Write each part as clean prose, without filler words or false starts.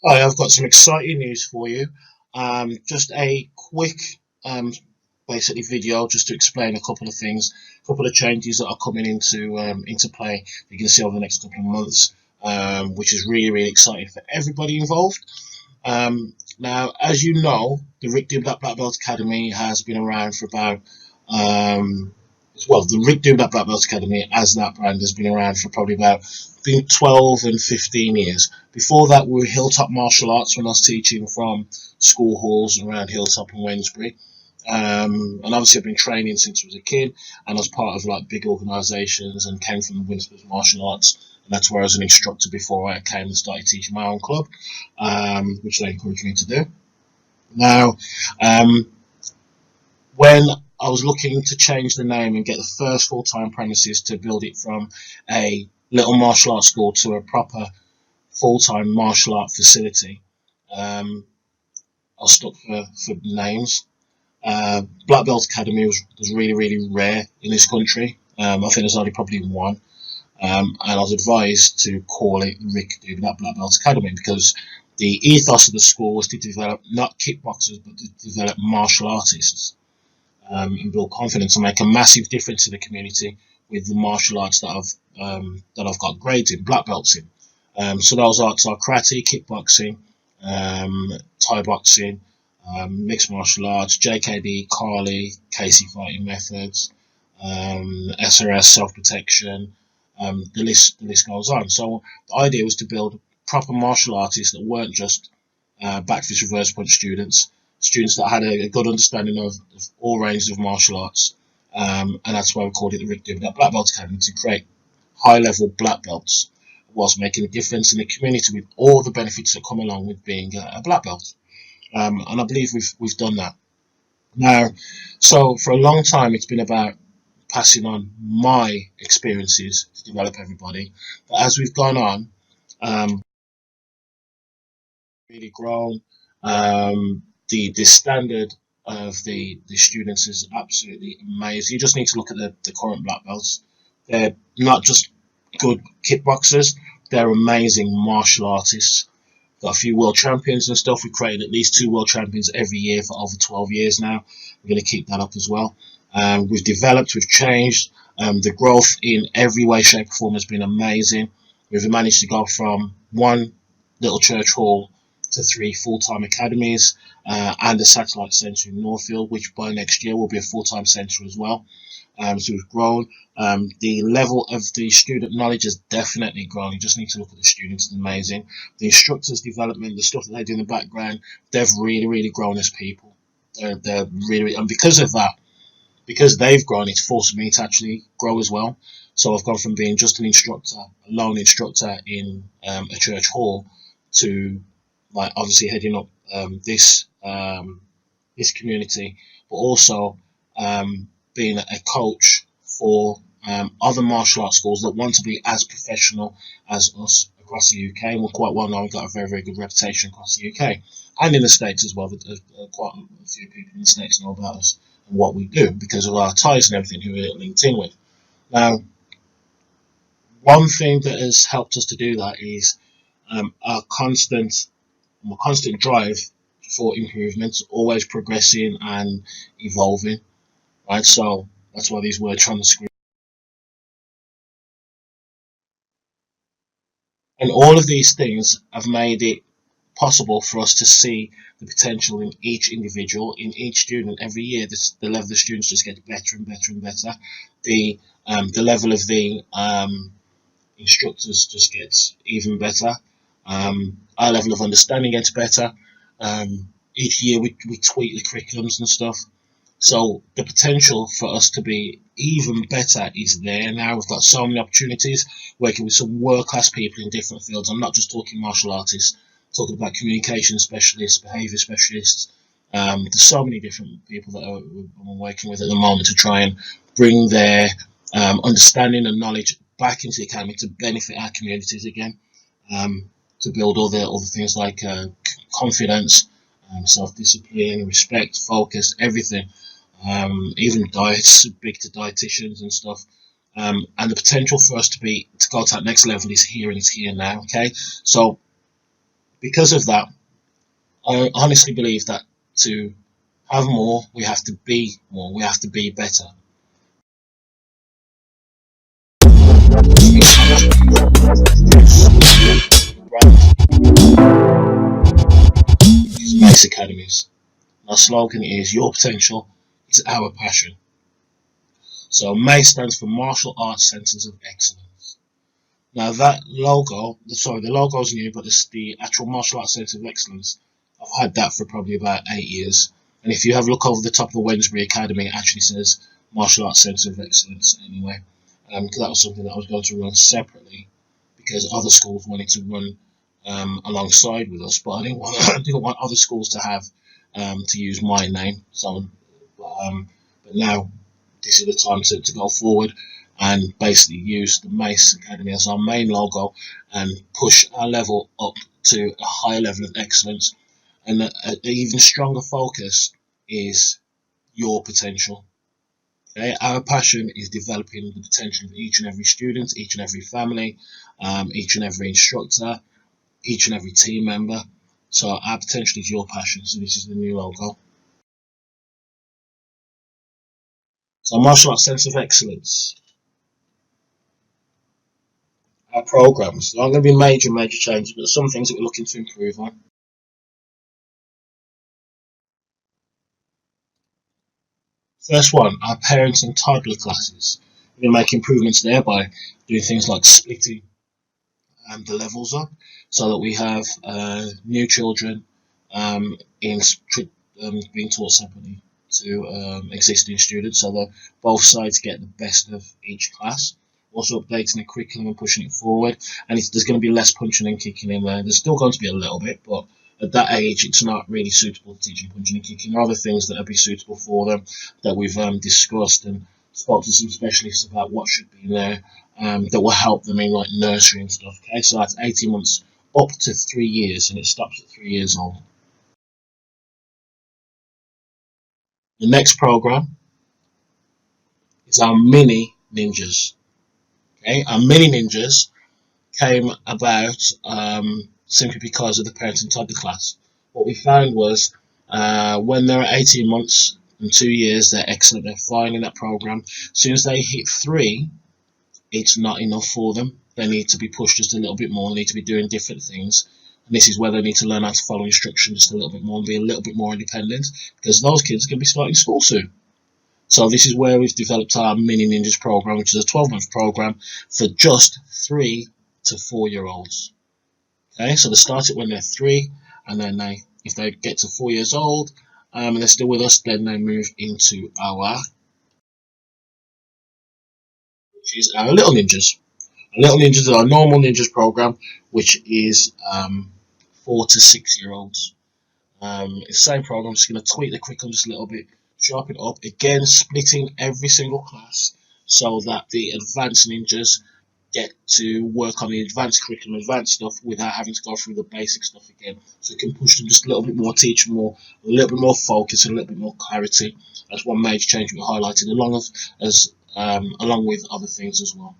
Hi, I've got some exciting news for you. Just a quick, um, basically video just to explain a couple of things, a couple of changes that are coming into play. You're going to see over the next couple of months, which is really exciting for everybody involved. Now, as you know, the Rick Doom Black Belt Academy has been around for about um, the Rick Doom Black Belt Academy as that brand has been around for probably about between 12 and 15 years. Before that, we were Hilltop Martial Arts when I was teaching from school halls around Hilltop and Wednesbury. And obviously, I've been training since I was a kid, and I was part of like big organisations and came from the Whinsford Martial Arts. And that's where I was an instructor before I came and started teaching my own club, which they encouraged me to do. Now, um, when I was looking to change the name and get the first full time premises to build it from a little martial arts school to a proper full time martial art facility, um, I was stuck for names. Black Belt Academy was really rare in this country. I think there's only probably one. And I was advised to call it Rick David Black Belt Academy because the ethos of the school was to develop not kickboxers but to develop martial artists, and build confidence and make a massive difference to the community with the martial arts that I've got grades in, black belts in. So those arts are karate, kickboxing, Thai boxing, mixed martial arts, JKD, Kali, Casey fighting methods, SRS, self protection. The list goes on. So the idea was to build proper martial artists that weren't just back fist reverse punch students that had a good understanding of all ranges of martial arts. And that's why we called it the Rick David Black Belt Academy, to create high level black belts whilst making a difference in the community with all the benefits that come along with being a black belt. And I believe we've done that. Now, so for a long time, it's been about passing on my experiences to develop everybody. But as we've gone on, really grown. The standard of the students is absolutely amazing. You just need to look at the current black belts. They're not just good kickboxers; they're amazing martial artists. Got a few world champions and stuff. We've created at least two world champions every year for over 12 years now. We're going to keep that up as well. We've developed, we've changed. The growth in every way, shape, or form has been amazing. We've managed to go from one little church hall to three full-time academies, and a satellite centre in Northfield, which by next year will be a full-time centre as well. So we've grown. The level of the student knowledge has definitely grown. You just need to look at the students; it's amazing. The instructors' development, the stuff that they do in the background, they've really grown as people. They're really, and because of that, because they've grown, it's forced me to actually grow as well. So I've gone from being just an instructor, a lone instructor in a church hall, to like obviously heading up this community, but also being a coach for other martial arts schools that want to be as professional as us across the UK. And we're quite well known, we've got a very good reputation across the UK and in the States as well. Quite a few people in the States know about us and what we do because of our ties and everything who we're linked in with. Now, one thing that has helped us to do that is our constant drive for improvements, always progressing and evolving. Right, so that's why these words on the screen. And all of these things have made it possible for us to see the potential in each individual, in each student. Every year, the level of the students just gets better and better and better. The level of the instructors just gets even better. Our level of understanding gets better. Each year we tweak the curriculums and stuff. So the potential for us to be even better is there now. We've got so many opportunities working with some world class people in different fields. I'm not just talking martial artists, I'm talking about communication specialists, behaviour specialists. There's so many different people that I'm working with at the moment to try and bring their understanding and knowledge back into the academy to benefit our communities again. To build all the things like confidence, self discipline, respect, focus, everything. Even diets, big to dietitians and stuff. And the potential for us to go to that next level is here and it's here now. Okay, so Because of that, I honestly believe that to have more, we have to be more. We have to be better. Base Academies. Our slogan is "Your potential is our passion." So MAY stands for Martial Arts Centres of Excellence. Now that logo, sorry, the logo's new, but the actual Martial Arts Centre of Excellence. I've had that for probably about 8 years. And if you have a look over the top of the Wednesbury Academy, it actually says Martial Arts Centre of Excellence anyway. Because that was something that I was going to run separately because other schools wanted to run alongside with us, but I didn't want I didn't want other schools to have to use my name. So, but now this is the time to go forward and basically use the Mace Academy as our main logo and push our level up to a higher level of excellence. And an even stronger focus is your potential. Okay? Our passion is developing the potential of each and every student, each and every family, each and every instructor, each and every team member. So our potential is your passion. So this is the new logo. So Martial Arts Sense of Excellence. Our programs. There aren't going to be major changes, but some things that we're looking to improve on. First one, our parents and toddler classes. We're going to make improvements there by doing things like splitting the levels up so that we have new children in being taught separately to existing students so that both sides get the best of each class. Also updating the curriculum and pushing it forward, and there's going to be less punching and kicking in there. There's still going to be a little bit, but at that age it's not really suitable to teaching punching and kicking. There are other things that would be suitable for them that we've discussed and spoke to some specialists about what should be there that will help them in like nursery and stuff. Okay, so that's 18 months up to 3 years, and it stops at 3 years old. The next program is our mini ninjas. Okay, our mini ninjas came about simply because of the parent and toddler class. What we found was when they're at 18 months and 2 years, they're excellent, they're fine in that program. As soon as they hit 3, it's not enough for them. They need to be pushed just a little bit more, they need to be doing different things. And this is where they need to learn how to follow instruction just a little bit more and be a little bit more independent because those kids are going to be starting school soon. So this is where we've developed our Mini Ninjas program, which is a 12-month program for just 3 to 4 year olds. Okay, so they start it when they're 3, and then if they get to 4 years old and they're still with us, then they move into which is our Little Ninjas. Little Ninjas is our normal Ninjas program, which is 4 to 6 year olds. It's the same program, just going to tweak the curriculum just a little bit, sharpen it up. Again, splitting every single class so that the advanced ninjas get to work on the advanced curriculum, advanced stuff, without having to go through the basic stuff again. So we can push them just a little bit more, teach them more, a little bit more focus, and a little bit more clarity. That's one major change we highlighted, along with other things as well.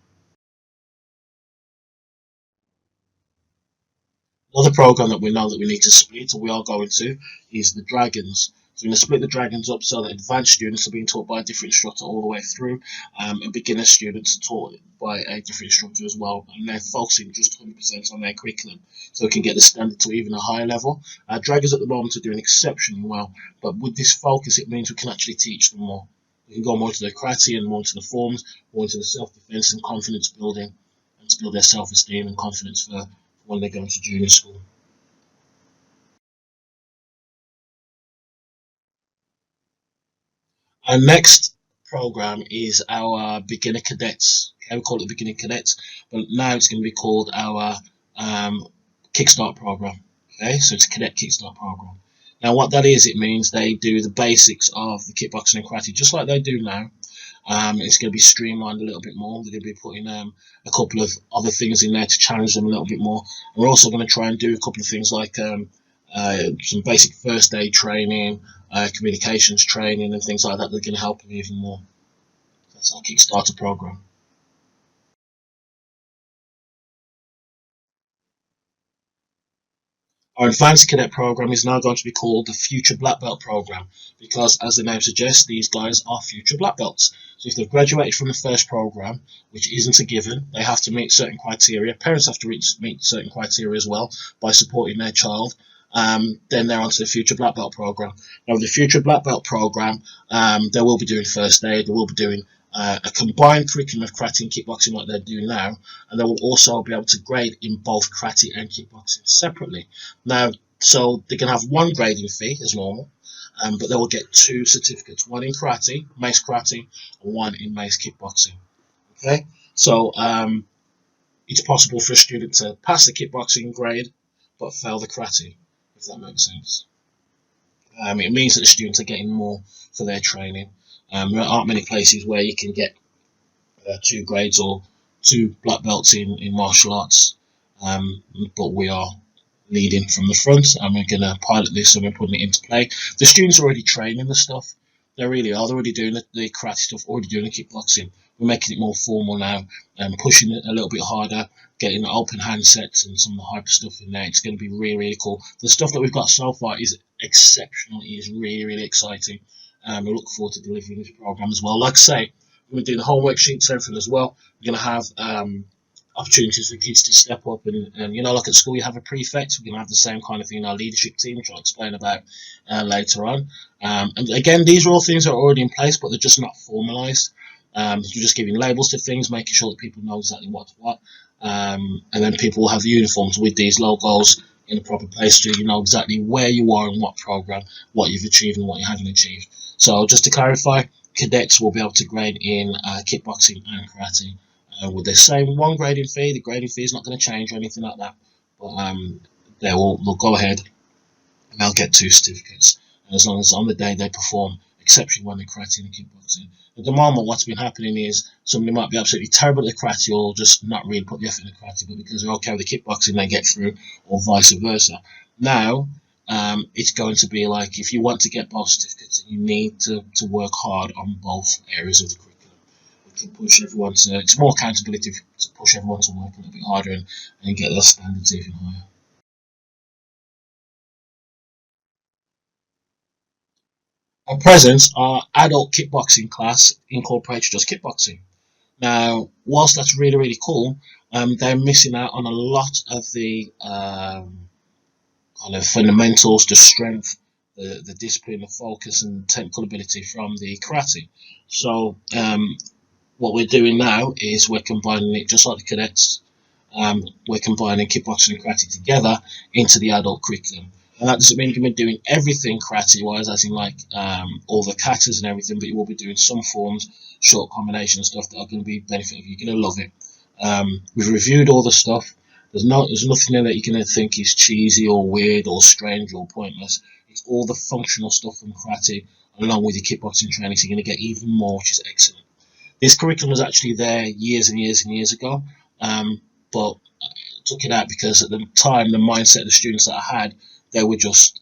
Another program that we know that we need to split, or we are going to, is the Dragons. So we're going to split the Dragons up so that advanced students are being taught by a different instructor all the way through, and beginner students are taught by a different instructor as well. And they're focusing just 100% on their curriculum, so we can get the standard to even a higher level. Dragons at the moment are doing exceptionally well, but with this focus, it means we can actually teach them more. We can go more to the karate and more to the forms, more into the self-defense and confidence building, and to build their self-esteem and confidence for when they go into junior school. Our next program is our beginner cadets. Okay, we call it beginner cadets, but now it's going to be called our Kickstart program. Okay, so it's a cadet Kickstart program. Now, what that is, it means they do the basics of the kickboxing and karate just like they do now. It's going to be streamlined a little bit more. They're going to be putting a couple of other things in there to challenge them a little bit more. And we're also going to try and do a couple of things like some basic first aid training, communications training, and things like that that are going to help them even more. That's our Kickstarter program. Our advanced cadet program is now going to be called the Future Black Belt program because, as the name suggests, these guys are future black belts. So if they've graduated from the first program, which isn't a given, they have to meet certain criteria. Parents have to meet certain criteria as well by supporting their child. Then they're onto the Future Black Belt program. Now, with the Future Black Belt program, they will be doing first aid. They will be doing a combined curriculum of karate and kickboxing like they're doing now, and they will also be able to grade in both karate and kickboxing separately. Now, so they can have one grading fee as normal, but they will get 2 certificates, one in karate, mace karate, and one in mace kickboxing. Okay, so it's possible for a student to pass the kickboxing grade but fail the karate, if that makes sense. It means that the students are getting more for their training. There aren't many places where you can get 2 grades or 2 black belts in martial arts, but we are leading from the front, and we're going to pilot this and we're putting it into play. The students are already training the stuff. They really are. They're already doing the karate stuff, already doing the kickboxing. We're making it more formal now and pushing it a little bit harder, getting the open handsets and some of the hyper stuff in there. It's going to be really, really cool. The stuff that we've got so far is exceptional. It is really, really exciting. We look forward to delivering this program as well. Like I say, we're going to do the whole worksheets and everything as well. We're going to have opportunities for kids to step up and you know, like at school you have a prefect. We're going to have the same kind of thing in our leadership team, which I'll explain about later on. And again, these are all things that are already in place, but they're just not formalised. You're just giving labels to things, making sure that people know exactly what's what, and then people will have uniforms with these logos in the proper place, so you know exactly where you are and what program, what you've achieved and what you haven't achieved. So just to clarify, cadets will be able to grade in kickboxing and karate with the same one grading fee. The grading fee is not going to change or anything like that, but they'll go ahead and they'll get 2 certificates, and as long as on the day they perform exceptionally well in karate and kickboxing. At the moment, what's been happening is somebody might be absolutely terrible at the karate or just not really put the effort in the karate, but because they're okay with the kickboxing, they get through, or vice versa. Now, it's going to be like, if you want to get both certificates, you need to work hard on both areas of the curriculum. We can push everyone to, it's more accountability to push everyone to work a little bit harder and get those standards even higher. At present, our adult kickboxing class incorporates just kickboxing. Now, whilst that's really, really cool, they're missing out on a lot of the kind of fundamentals, the strength, the discipline, the focus, and technical ability from the karate. So, what we're doing now is we're combining it just like the cadets. We're combining kickboxing and karate together into the adult curriculum. And that doesn't mean you're going to be doing everything karate-wise, as in like all the katas and everything, but you will be doing some forms, short combination stuff that are going to be beneficial. You're going to love it. We've reviewed all the stuff. There's nothing in that you're going to think is cheesy or weird or strange or pointless. It's all the functional stuff from karate along with your kickboxing training, so you're going to get even more, which is excellent. This curriculum was actually there years and years and years ago, but I took it out because at the time the mindset of the students that I had, they were just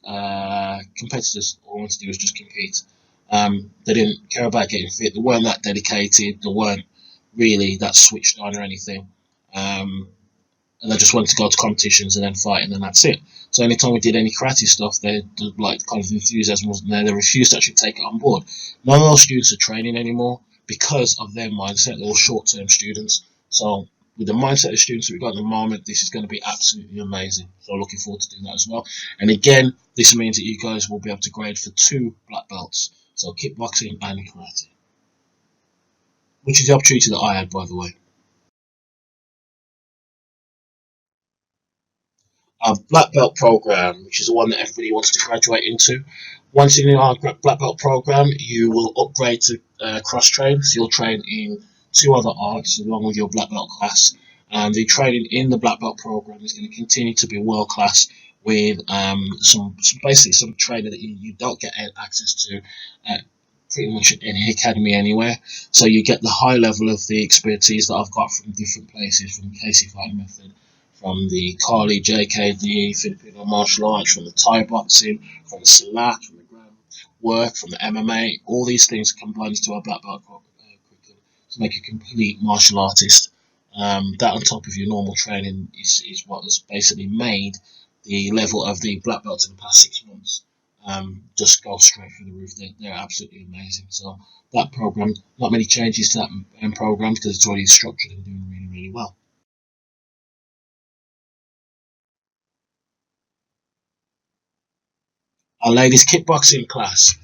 competitors. All they wanted to do was just compete. They didn't care about getting fit. They weren't that dedicated. They weren't really that switched on or anything. And they just wanted to go to competitions and then fight, and then that's it. So anytime we did any karate stuff, they like kind of enthusiasm wasn't there. They refused to actually take it on board. None of those students are training anymore because of their mindset. They're all short-term students. So with the mindset of the students that we've got at the moment, this is going to be absolutely amazing. So looking forward to doing that as well. And again, this means that you guys will be able to grade for 2 black belts, so kickboxing and karate, which is the opportunity that I had, by the way. Our black belt program, which is the one that everybody wants to graduate into. Once in our black belt program, you will upgrade to cross train. So you'll train in 2 other arts along with your black belt class. And the training in the black belt program is going to continue to be world class with basically some training that you don't get access to at pretty much any academy anywhere. So you get the high level of the expertise that I've got from different places, from Casey Fighting Method, from the Kali JKD, Filipino martial arts, from the Thai boxing, from the Salat, from the ground work, from the MMA. All these things combined into our black belt curriculum to make a complete martial artist. That on top of your normal training is what has basically made the level of the black belts in the past 6 months just go straight through the roof. They're absolutely amazing. So that program, not many changes to that program because it's already structured and doing really, really well. Our ladies kickboxing class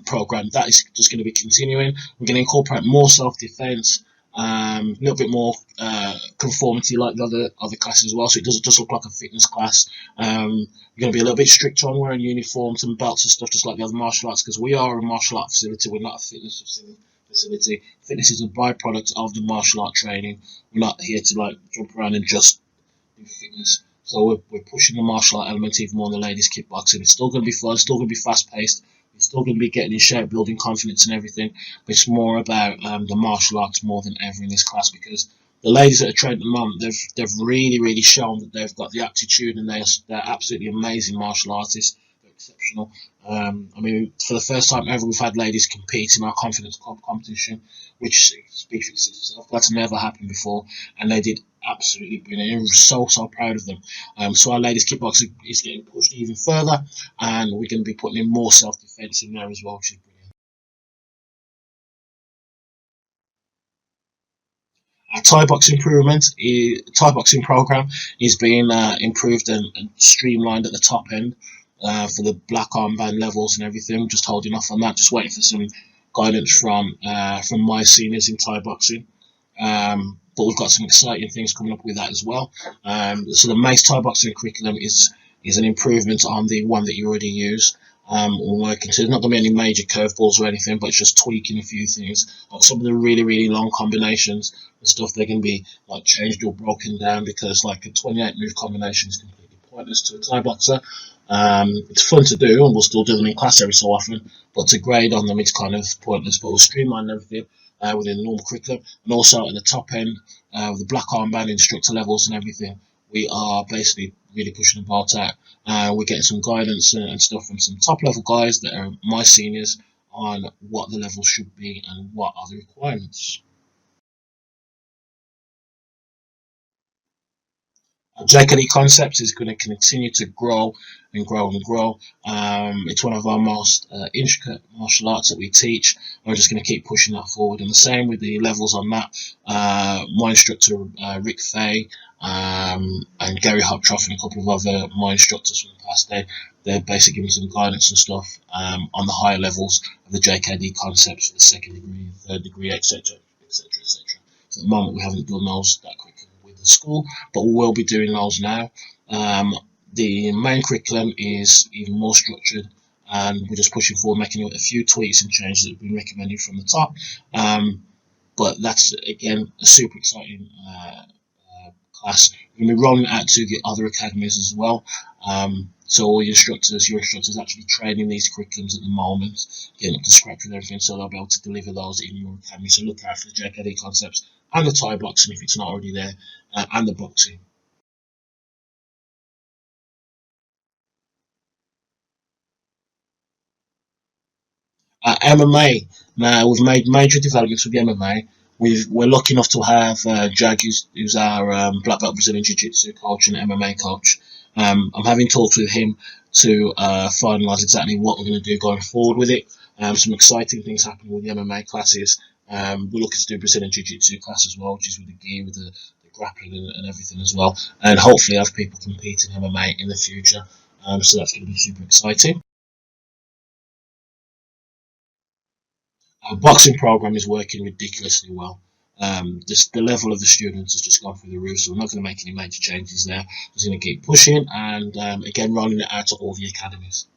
program, that is just going to be continuing. We're going to incorporate more self-defense, a little bit more conformity like the other classes as well, so it doesn't just look like a fitness class. We're going to be a little bit stricter on wearing uniforms and belts and stuff, just like the other martial arts, because we are a martial art facility. We're not a fitness facility. Fitness is a byproduct of the martial art training. We're not here to like jump around and just do fitness. So we're pushing the martial art element even more in the ladies kickboxing. It's still going to be fun, it's still going to be fast paced, it's still going to be getting in shape, building confidence and everything. But it's more about the martial arts more than ever in this class, because the ladies that are trained at the moment, they've really shown that they've got the aptitude, and they're absolutely amazing martial artists. They're exceptional. I mean, for the first time ever, we've had ladies compete in our confidence competition, which speaks for itself. That's never happened before, and they did absolutely brilliant. I'm so proud of them. So our ladies kickboxing is getting pushed even further, and we're going to be putting in more self-defense in there as well, which is brilliant. Our Thai boxing program is being improved and streamlined at the top end for the black armband levels and everything. Just holding off on that, just waiting for some guidance from my seniors in Thai boxing. But we've got some exciting things coming up with that as well. So the Mace Thai boxing curriculum is an improvement on the one that you already use. We're working to. There's not going to be any major curveballs or anything, but it's just tweaking a few things. Like some of the really long combinations and stuff, they can be like changed or broken down, because like a 28 move combination is completely pointless to a Thai boxer. It's fun to do, and we'll still do them in class every so often, but to grade on them, it's kind of pointless. But we'll streamline everything within the normal curriculum, and also at the top end, with the black armband instructor levels and everything, we are basically really pushing the boat out. We're getting some guidance and stuff from some top level guys that are my seniors on what the levels should be and what are the requirements. JKD Concepts is going to continue to grow and grow and grow. It's one of our most intricate martial arts that we teach. We're just going to keep pushing that forward, and the same with the levels on that. My instructor Rick Fay and Gary Hoptroff and a couple of other my instructors from the past, they're basically giving some guidance and stuff on the higher levels of the JKD concepts for the second degree, third degree, etc., etc., etc. So at the moment, we haven't done those that quickly with the school, but we will be doing those now. The main curriculum is even more structured, and we're just pushing forward, making a few tweaks and changes that have been recommended from the top. But that's again a super exciting class. We're going to be rolling it out to the other academies as well. So all your instructors actually training these curriculums at the moment, getting up to scratch with everything, so they'll be able to deliver those in your academy. So look out for the JKD concepts and the Thai boxing if it's not already there, and the boxing. MMA. Now we've made major developments with the MMA. We're lucky enough to have Jag, who's our black belt Brazilian Jiu-Jitsu coach and MMA coach. I'm having talks with him to finalise exactly what we're going to do going forward with it. Some exciting things happening with the MMA classes. We're looking to do Brazilian Jiu-Jitsu class as well, which is with the gear, with the grappling and everything as well, and hopefully have people compete in MMA in the future. So that's going to be super exciting. Our boxing program is working ridiculously well. The level of the students has just gone through the roof, so we're not going to make any major changes there. We're just going to keep pushing and again rolling it out to all the academies.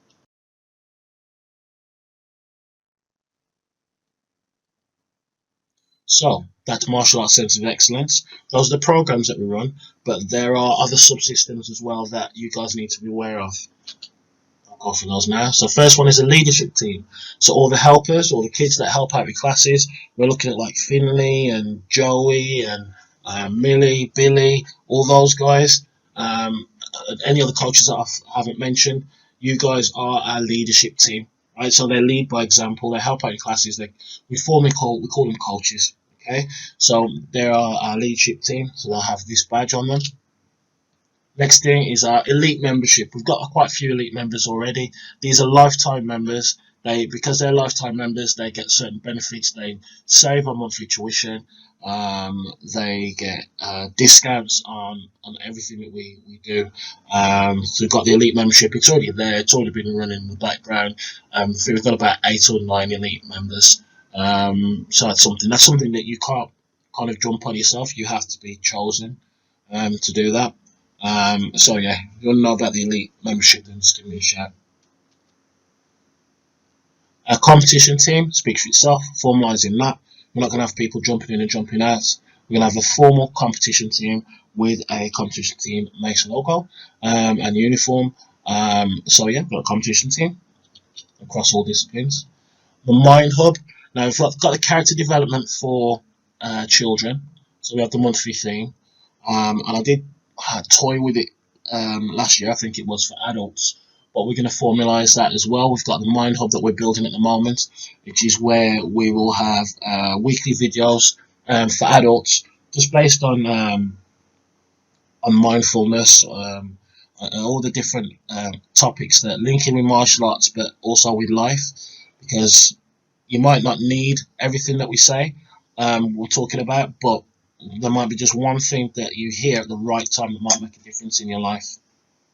So that's martial arts centre of excellence. Those are the programs that we run, but there are other subsystems as well that you guys need to be aware of. I'll go for those now. So first one is a leadership team. So all the helpers, all the kids that help out with classes, we're looking at like Finley and Joey and Millie, Billy, all those guys. Any other coaches that I haven't mentioned, you guys are our leadership team. Right, so they lead by example. They help out in classes. We call them coaches. Okay, so they are our leadership team. So they'll have this badge on them. Next thing is our elite membership. We've got quite a few elite members already. These are lifetime members. Because they're lifetime members, they get certain benefits. They save on monthly tuition. They get discounts on everything that we do. So we've got the elite membership. It's already there. It's already been running in the background. So we've got about 8 or 9 elite members. So that's something that you can't kind of jump on yourself. You have to be chosen to do that. So yeah, if you want to know about the elite membership, then just give me a shout. A competition team speaks for itself, formalising that. We're not going to have people jumping in and jumping out. We're going to have a formal competition team with a competition team makes logo and uniform. So yeah, we've got a competition team across all disciplines. The Mind Hub. Now we've got the character development for children. So we have the monthly theme. And I did toy with it last year. I think it was for adults, but we're going to formalise that as well. We've got the Mind Hub that we're building at the moment, which is where we will have weekly videos for adults, just based on mindfulness, and all the different topics that link in with martial arts, but also with life, because you might not need everything that we say we're talking about, but there might be just one thing that you hear at the right time that might make a difference in your life.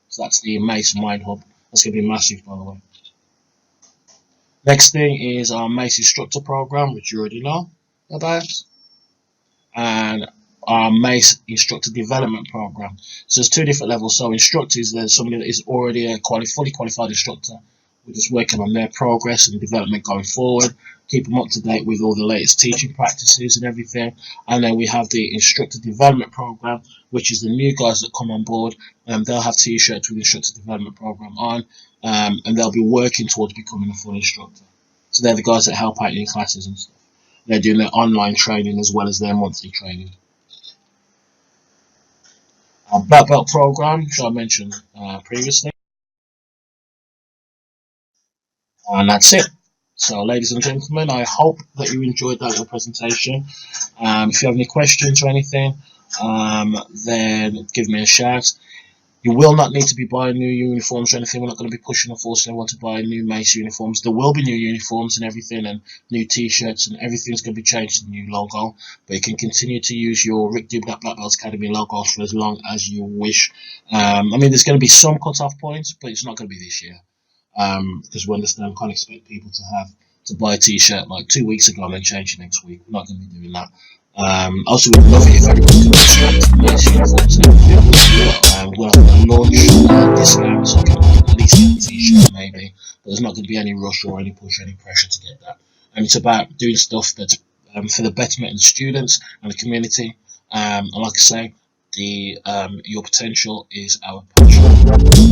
So that's the Mace Mind Hub. That's going to be massive, by the way. Next thing is our Mace Instructor Program, which you already know about, and our Mace Instructor Development Program. So there's 2 different levels. So instructors, there's somebody that is already a fully qualified instructor. We're just working on their progress and development going forward, keep them up to date with all the latest teaching practices and everything. And then we have the Instructor Development Program, which is the new guys that come on board. They'll have t-shirts with the Instructor Development Program on, and they'll be working towards becoming a full instructor. So they're the guys that help out in classes and stuff. They're doing their online training as well as their monthly training. Our Black Belt Program, which I mentioned previously. And that's it. So, ladies and gentlemen, I hope that you enjoyed that little presentation. If you have any questions or anything, then give me a shout. You will not need to be buying new uniforms or anything. We're not going to be pushing or forcing anyone to buy new Mace uniforms. There will be new uniforms and everything, and new t-shirts, and everything's going to be changed to the new logo. But you can continue to use your Rick Dubnap Black Belts Academy logo for as long as you wish. I mean, there's going to be some cut-off points, but it's not going to be this year. Because we understand, can't expect people to buy a t-shirt like 2 weeks ago and then change it next week. We're not going to be doing that. Also, we'd love it if everybody could extract nice uniforms and everything. We'll have a launch discount, so I can at least get a t-shirt maybe. But there's not going to be any rush or any push or any pressure to get that. And it's about doing stuff that's for the betterment of the students and the community. And like I say, your potential is our passion.